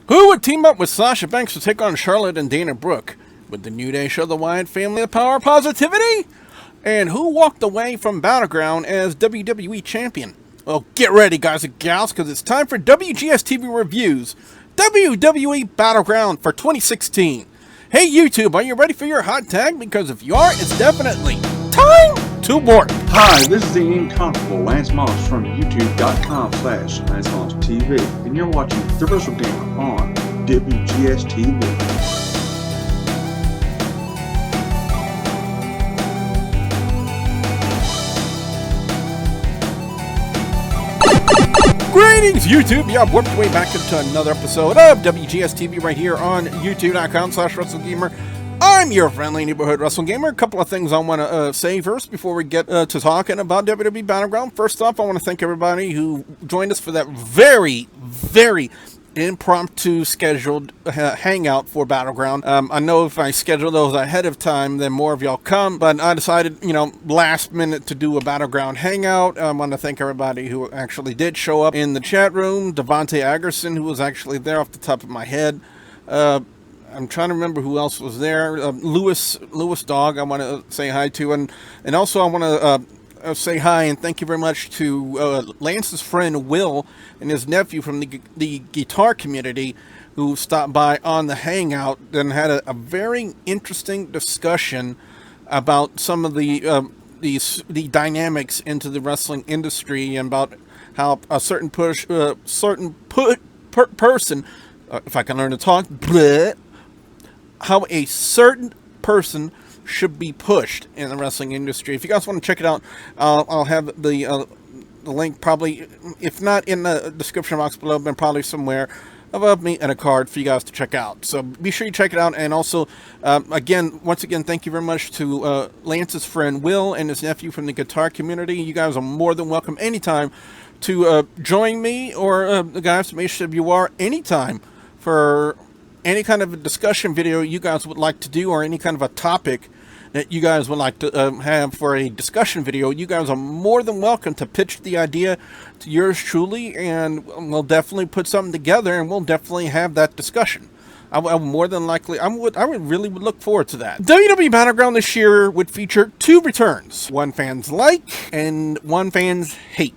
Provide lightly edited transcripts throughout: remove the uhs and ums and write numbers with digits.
Who would team up with Sasha Banks to take on Charlotte and Dana Brooke? Would the New Day show the Wyatt family the power of positivity? And who walked away from Battleground as WWE Champion? Well, get ready, guys and gals, because it's time for WGS-TV Reviews, WWE Battleground for 2016. Hey, YouTube, are you ready for your hot tag? Because if you are, it's definitely time to work. Hi, this is the incomparable Lance Moss from YouTube.com/LanceMossTV, and you're watching The Wrestle Gamer on WGS-TV. Greetings, YouTube! Yeah, I've worked way back into another episode of WGS-TV right here on YouTube.com/WrestleGamer. I'm your friendly neighborhood Wrestle Gamer. A couple of things I want to say first before we get to talking about WWE Battleground. First off, I want to thank everybody who joined us for that very impromptu scheduled hangout for Battleground. I know if I schedule those ahead of time, then more of y'all come, but I decided, last minute to do a Battleground hangout. I want to thank everybody who actually did show up in the chat room. Devontae Agerson, who was actually there off the top of my head. I'm trying to remember who else was there. Lewis Dog, I want to say hi to, and also I want to say hi and thank you very much to Lance's friend Will and his nephew from the guitar community who stopped by on the hangout and had a very interesting discussion about some of the dynamics into the wrestling industry and about how a certain person, if I can learn to talk, how a certain person should be pushed in the wrestling industry. If you guys want to check it out, I'll have the link probably, if not in the description box below, then probably somewhere above me and a card for you guys to check out. So be sure you check it out. And also, once again, thank you very much to Lance's friend Will and his nephew from the guitar community. You guys are more than welcome anytime to join me or the guys from HWR anytime for any kind of a discussion video you guys would like to do or any kind of a topic that you guys would like to have for a discussion video. You guys are more than welcome to pitch the idea to yours truly, and we'll definitely put something together and we'll definitely have that discussion. I really would look forward to that. WWE Battleground this year would feature two returns. One fans like and one fans hate.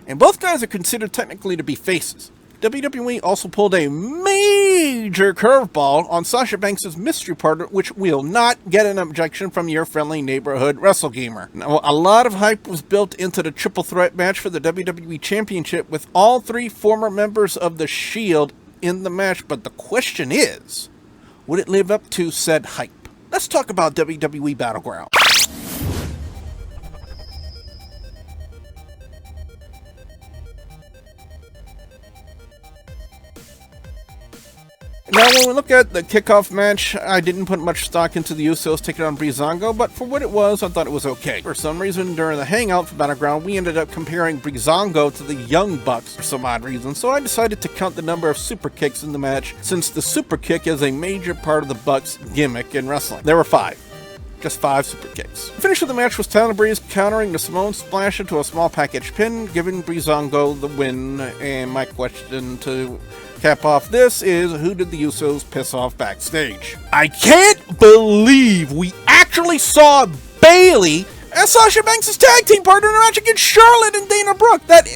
And both guys are considered technically to be faces. WWE also pulled a major curveball on Sasha Banks' mystery partner, which will not get an objection from your friendly neighborhood Wrestle Gamer. Now, a lot of hype was built into the triple threat match for the WWE Championship with all three former members of the Shield in the match, but the question is, would it live up to said hype? Let's talk about WWE Battleground. Now, when we look at the kickoff match, I didn't put much stock into the Usos taking on Breezango, but for what it was, I thought it was okay. For some reason, during the hangout for Battleground, we ended up comparing Breezango to the Young Bucks for some odd reason, so I decided to count the number of super kicks in the match, since the super kick is a major part of the Bucks gimmick in wrestling. There were 5. Just 5 super kicks. The finish of the match was Tyler Breeze countering the Samoan Splash into a small package pin, giving Breezango the win. And my question to cap off this is, who did the Usos piss off backstage? I can't believe we actually saw Bayley as Sasha Banks' tag team partner in a match against Charlotte and Dana Brooke. That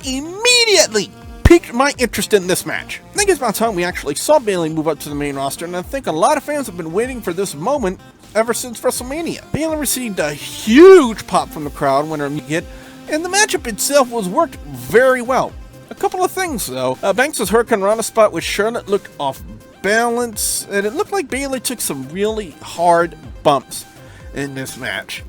immediately piqued my interest in this match. I think it's about time we actually saw Bayley move up to the main roster, and I think a lot of fans have been waiting for this moment ever since WrestleMania. Bayley received a huge pop from the crowd when her hit, and the matchup itself was worked very well. A couple of things though. Banks' Hurricane Rana spot with Charlotte looked off balance, and it looked like Bayley took some really hard bumps in this match.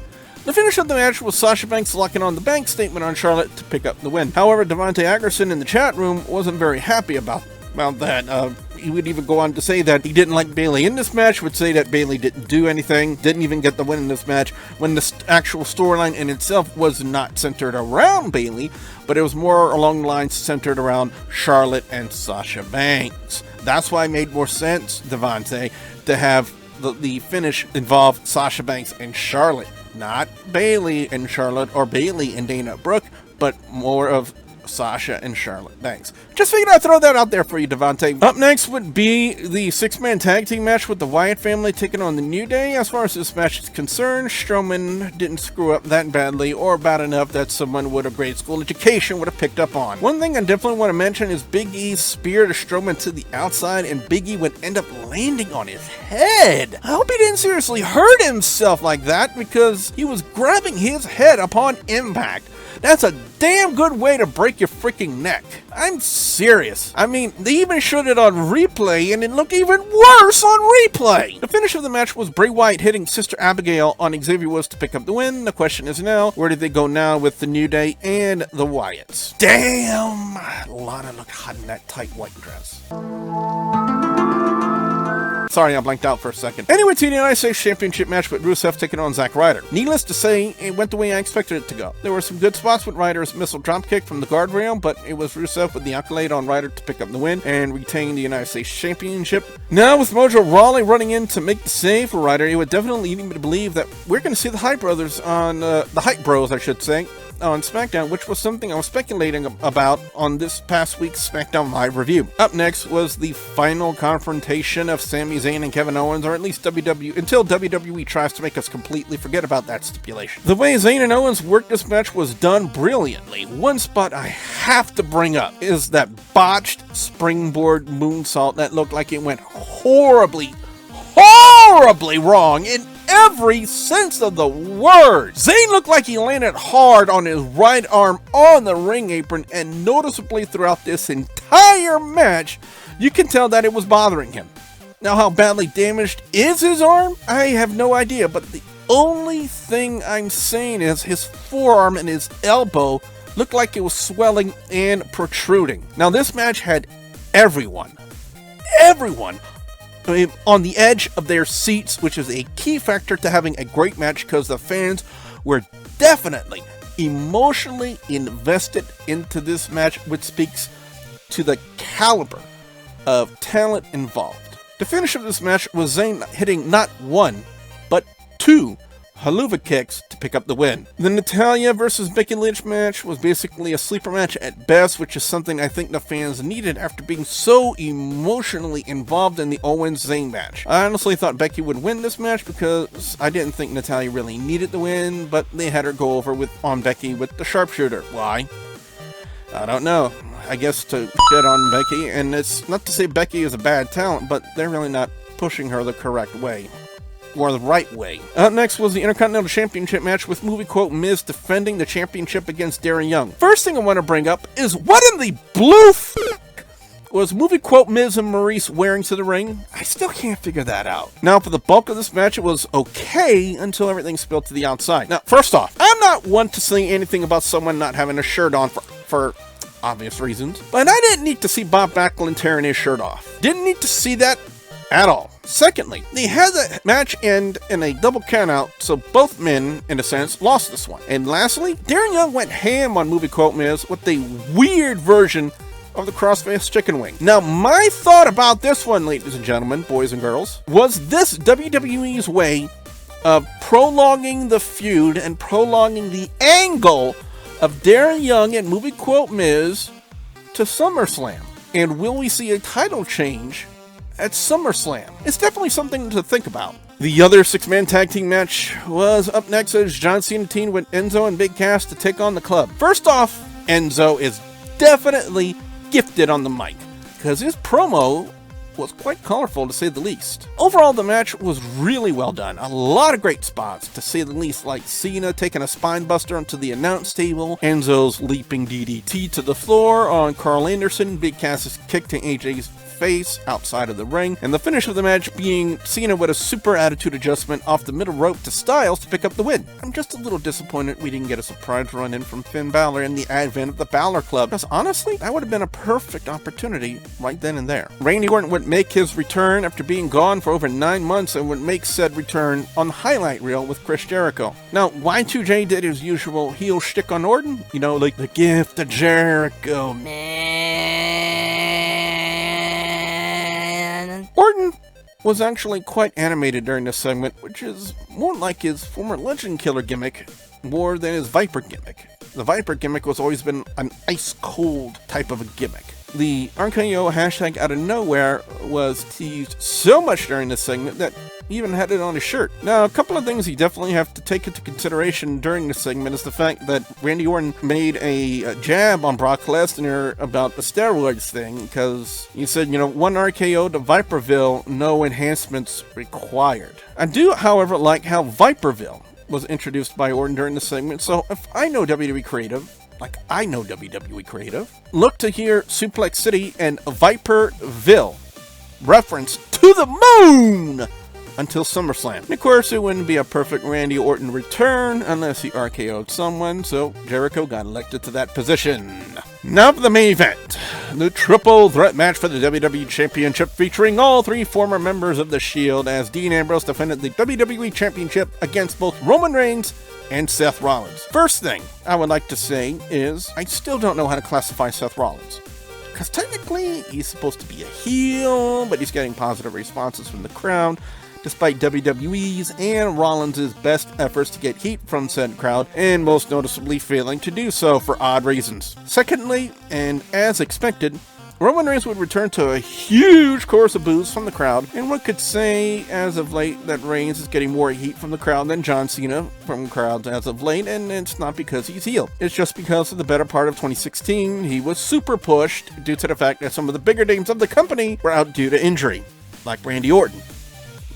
The finish of the match was Sasha Banks locking on the bank statement on Charlotte to pick up the win. However, Devontae Agerson in the chat room wasn't very happy about that. He would even go on to say that he didn't like Bayley in this match, would say that Bayley didn't do anything, didn't even get the win in this match, when the actual storyline in itself was not centered around Bayley, but it was more along the lines centered around Charlotte and Sasha Banks. That's why it made more sense, Devontae, to have the finish involve Sasha Banks and Charlotte. Not Bayley and Charlotte or Bayley and Dana Brooke, but more of Sasha and Charlotte. Thanks. Just figured I'd throw that out there for you, Devontae. Up next would be the 6-man tag team match with the Wyatt family taking on the New Day. As far as this match is concerned, Strowman didn't screw up that badly or bad enough that someone with a grade school education would have picked up on. One thing I definitely want to mention is Big E's spear to Strowman to the outside, and Big E would end up landing on his head. I hope he didn't seriously hurt himself like that, because he was grabbing his head upon impact. That's a damn good way to break your freaking neck. I'm serious. I mean, they even showed it on replay, and it looked even worse on replay. The finish of the match was Bray Wyatt hitting Sister Abigail on Xavier Woods to pick up the win. The question is now, where did they go now with the New Day and the Wyatts? Damn! Lana looked hot in that tight white dress. Sorry, I blanked out for a second. Anyway, to the United States Championship match with Rusev taking on Zack Ryder. Needless to say, it went the way I expected it to go. There were some good spots with Ryder's missile dropkick from the guardrail, but it was Rusev with the Accolade on Ryder to pick up the win and retain the United States Championship. Now, with Mojo Rawley running in to make the save for Ryder, it would definitely lead me to believe that we're going to see the Hype Brothers on, the Hype Bros, I should say, on SmackDown, which was something I was speculating about on this past week's SmackDown Live review. Up next was the final confrontation of Sami Zayn and Kevin Owens, or at least WWE, until WWE tries to make us completely forget about that stipulation. The way Zayn and Owens worked this match was done brilliantly. One spot I have to bring up is that botched springboard moonsault that looked like it went horribly wrong in every sense of the word. Zayn looked like he landed hard on his right arm on the ring apron, and noticeably throughout this entire match, you can tell that it was bothering him. Now, how badly damaged is his arm? I have no idea, but the only thing I'm saying is his forearm and his elbow looked like it was swelling and protruding. Now, this match had everyone on the edge of their seats, which is a key factor to having a great match, because the fans were definitely emotionally invested into this match, which speaks to the caliber of talent involved. The finish of this match was Zayn hitting not one, but two Helluva kicks to pick up the win. The Natalya versus Becky Lynch match was basically a sleeper match at best, which is something I think the fans needed after being so emotionally involved in the Owens-Zayn match. I honestly thought Becky would win this match because I didn't think Natalya really needed the win, but they had her go over on Becky with the sharpshooter. Why? I don't know. I guess to shit on Becky, and it's not to say Becky is a bad talent, but they're really not pushing her the correct way. Or the right way. Up next was the Intercontinental Championship match with movie quote Miz defending the championship against Darren Young. First thing I want to bring up is, what in the blue was movie quote Miz and Maurice wearing to the ring? I still can't figure that out. Now, for the bulk of this match, it was okay until everything spilled to the outside. Now, first off, I'm not one to say anything about someone not having a shirt on for obvious reasons, but I didn't need to see Bob Backlund tearing his shirt off. Didn't need to see that at all. Secondly, they had the match end in a double countout, so both men, in a sense, lost this one. And lastly, Darren Young went ham on movie quote Miz with a weird version of the crossface chicken wing. Now, my thought about this one, ladies and gentlemen, boys and girls, was this WWE's way of prolonging the feud and prolonging the angle of Darren Young and movie quote Miz to SummerSlam? And will we see a title change at SummerSlam? It's definitely something to think about. The other 6-man tag team match was up next as John Cena teamed with Enzo and Big Cass to take on the Club. First off, Enzo is definitely gifted on the mic, because his promo was quite colorful to say the least. Overall, the match was really well done. A lot of great spots, to say the least, like Cena taking a spine buster onto the announce table, Enzo's leaping DDT to the floor on Carl Anderson, Big Cass's kick to AJ's face outside of the ring, and the finish of the match being Cena with a super attitude adjustment off the middle rope to Styles to pick up the win. I'm just a little disappointed we didn't get a surprise run in from Finn Balor in the advent of the Balor Club, because honestly, that would have been a perfect opportunity right then and there. Randy Orton would make his return after being gone for over 9 months, and would make said return on the highlight reel with Chris Jericho. Now, Y2J did his usual heel shtick on Orton, you know, like the gift of Jericho, Orton was actually quite animated during this segment, which is more like his former Legend Killer gimmick more than his Viper gimmick. the Viper gimmick was always been an ice-cold type of a gimmick. The RKO hashtag out of nowhere was teased so much during this segment that he even had it on his shirt. Now, a couple of things you definitely have to take into consideration during this segment is the fact that Randy Orton made a jab on Brock Lesnar about the steroids thing, because he said, one RKO to Viperville, no enhancements required. I do, however, like how Viperville was introduced by Orton during the segment, so if I know WWE Creative, like I know WWE Creative, look to hear Suplex City and Viperville reference to the moon until SummerSlam. And of course, it wouldn't be a perfect Randy Orton return unless he RKO'd someone, so Jericho got elected to that position. Now for the main event, the triple threat match for the WWE Championship featuring all three former members of The Shield as Dean Ambrose defended the WWE Championship against both Roman Reigns and Seth Rollins. First thing I would like to say is I still don't know how to classify Seth Rollins. Because technically, he's supposed to be a heel, but he's getting positive responses from the crowd, despite WWE's and Rollins' best efforts to get heat from said crowd, and most noticeably failing to do so for odd reasons. Secondly, and as expected, Roman Reigns would return to a huge chorus of boos from the crowd, and one could say as of late that Reigns is getting more heat from the crowd than John Cena from crowds as of late, and it's not because he's heel. It's just because of the better part of 2016, he was super pushed due to the fact that some of the bigger names of the company were out due to injury, like Randy Orton,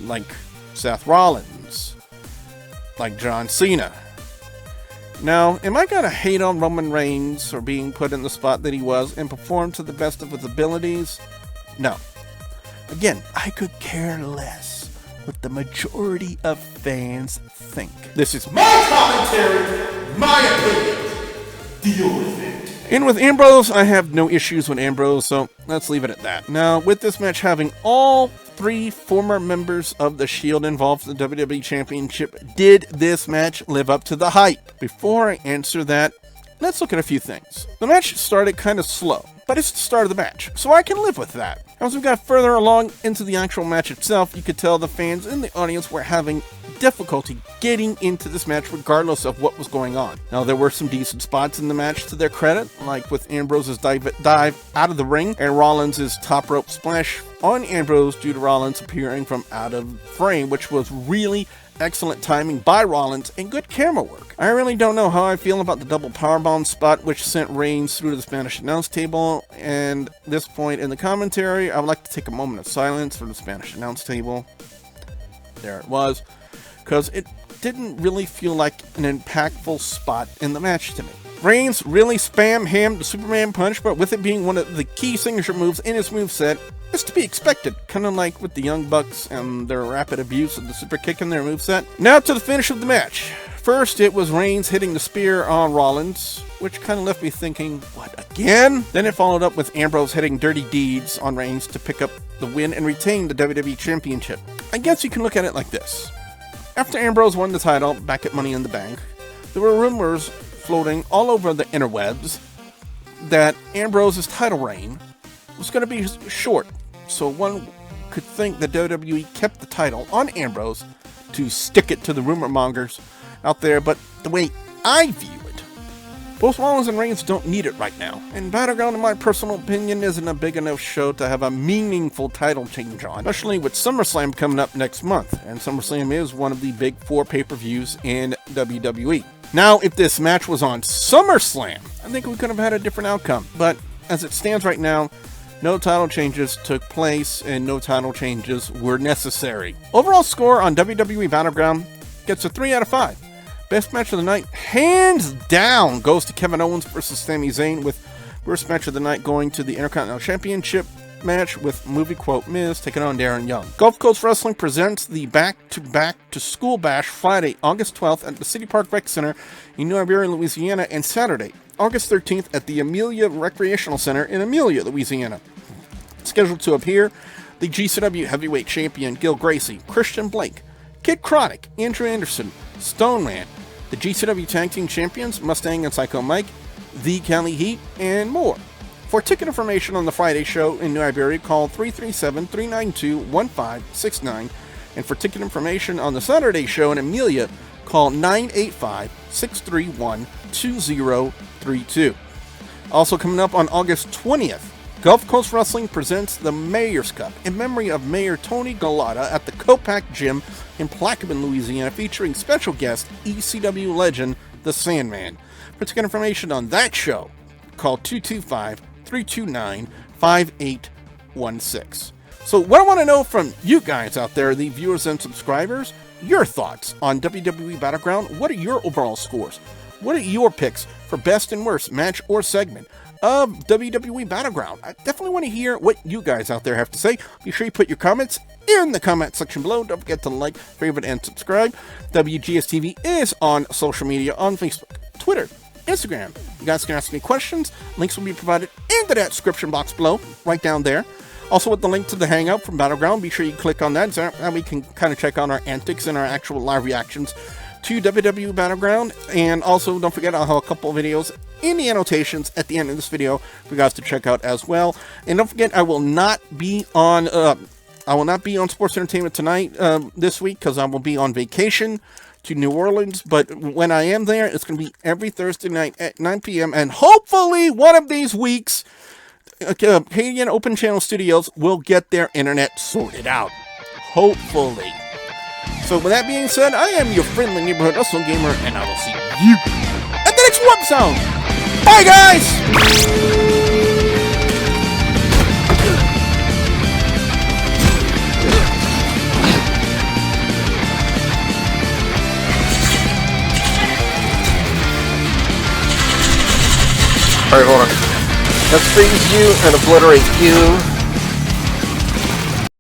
like Seth Rollins, like John Cena. Now, am I gonna hate on Roman Reigns for being put in the spot that he was and perform to the best of his abilities? No. Again, I could care less what the majority of fans think. This is my commentary, my opinion. Deal with it. And with Ambrose, I have no issues with Ambrose, so let's leave it at that. Now, with this match having all three former members of The Shield involved in the WWE Championship, did this match live up to the hype? Before I answer that, let's look at a few things. The match started kind of slow, but it's the start of the match, so I can live with that. As we got further along into the actual match itself, you could tell the fans in the audience were having difficulty getting into this match regardless of what was going on. Now, there were some decent spots in the match to their credit, like with Ambrose's dive out of the ring and Rollins' top rope splash on Ambrose due to Rollins appearing from out of frame, which was really excellent timing by Rollins and good camera work. I really don't know how I feel about the double powerbomb spot which sent Reigns through to the Spanish announce table, and at this point in the commentary I would like to take a moment of silence for the Spanish announce table. There it was, because it didn't really feel like an impactful spot in the match to me. Reigns really spam-hammed the Superman punch, but with it being one of the key signature moves in his moveset, it's to be expected, kind of like with the Young Bucks and their rapid abuse of the super kick in their moveset. Now to the finish of the match. First, it was Reigns hitting the spear on Rollins, which kind of left me thinking, what, again? Then it followed up with Ambrose hitting Dirty Deeds on Reigns to pick up the win and retain the WWE Championship. I guess you can look at it like this. After Ambrose won the title back at Money in the Bank, there were rumors floating all over the interwebs that Ambrose's title reign was going to be short, so one could think that WWE kept the title on Ambrose to stick it to the rumor mongers out there, but the way I view it, both Rollins and Reigns don't need it right now, and Battleground, in my personal opinion, isn't a big enough show to have a meaningful title change on, especially with SummerSlam coming up next month, and SummerSlam is one of the big 4 pay-per-views in WWE. Now, if this match was on SummerSlam, I think we could have had a different outcome, but as it stands right now, no title changes took place and no title changes were necessary. Overall score on WWE Battleground gets a 3 out of 5. Best match of the night, hands down, goes to Kevin Owens versus Sami Zayn, with worst match of the night going to the Intercontinental Championship match with movie quote Miz taking on Darren Young. Gulf Coast Wrestling presents the Back to School Bash Friday, August 12th at the City Park Rec Center in New Iberia, Louisiana, and Saturday, August 13th at the Amelia Recreational Center in Amelia, Louisiana. Scheduled to appear the GCW Heavyweight Champion Gil Gracie, Christian Blake, Kid Chronic, Andrew Anderson, Stoneman, the GCW Tag Team Champions Mustang and Psycho Mike, The Cali Heat, and more. For ticket information on the Friday show in New Iberia, call 337-392-1569, and for ticket information on the Saturday show in Amelia, call 985-631-1000. 2032. Also coming up on August 20th, Gulf Coast Wrestling presents the Mayor's Cup in memory of Mayor Tony Galata at the Copac Gym in Plaquemine, Louisiana, featuring special guest ECW legend The Sandman. For ticket information on that show, call 225-329-5816. So what I want to know from you guys out there, the viewers and subscribers, your thoughts on WWE Battleground. What are your overall scores? What are your picks for best and worst match or segment of WWE Battleground? I definitely want to hear what you guys out there have to say. Be sure you put your comments in the comment section below. Don't forget to like, favorite, and subscribe. WGS-TV is on social media on Facebook, Twitter, Instagram. You guys can ask me questions. Links will be provided in the description box below, right down there. Also, with the link to the Hangout from Battleground, be sure you click on that so we can kind of check on our antics and our actual live reactions to WWE Battleground. And also, don't forget, I'll have a couple of videos in the annotations at the end of this video for you guys to check out as well. And don't forget, I will not be on Sports Entertainment tonight this week because I will be on vacation to New Orleans. But when I am there, it's going to be every Thursday night at 9 p.m. And hopefully, one of these weeks, Canadian Open Channel Studios will get their internet sorted out. Hopefully. So with that being said, I am your friendly neighborhood wrestling gamer, and I will see you at the next Warp Zone. Bye, guys! Alright, hold on. Let's freeze you and obliterate you.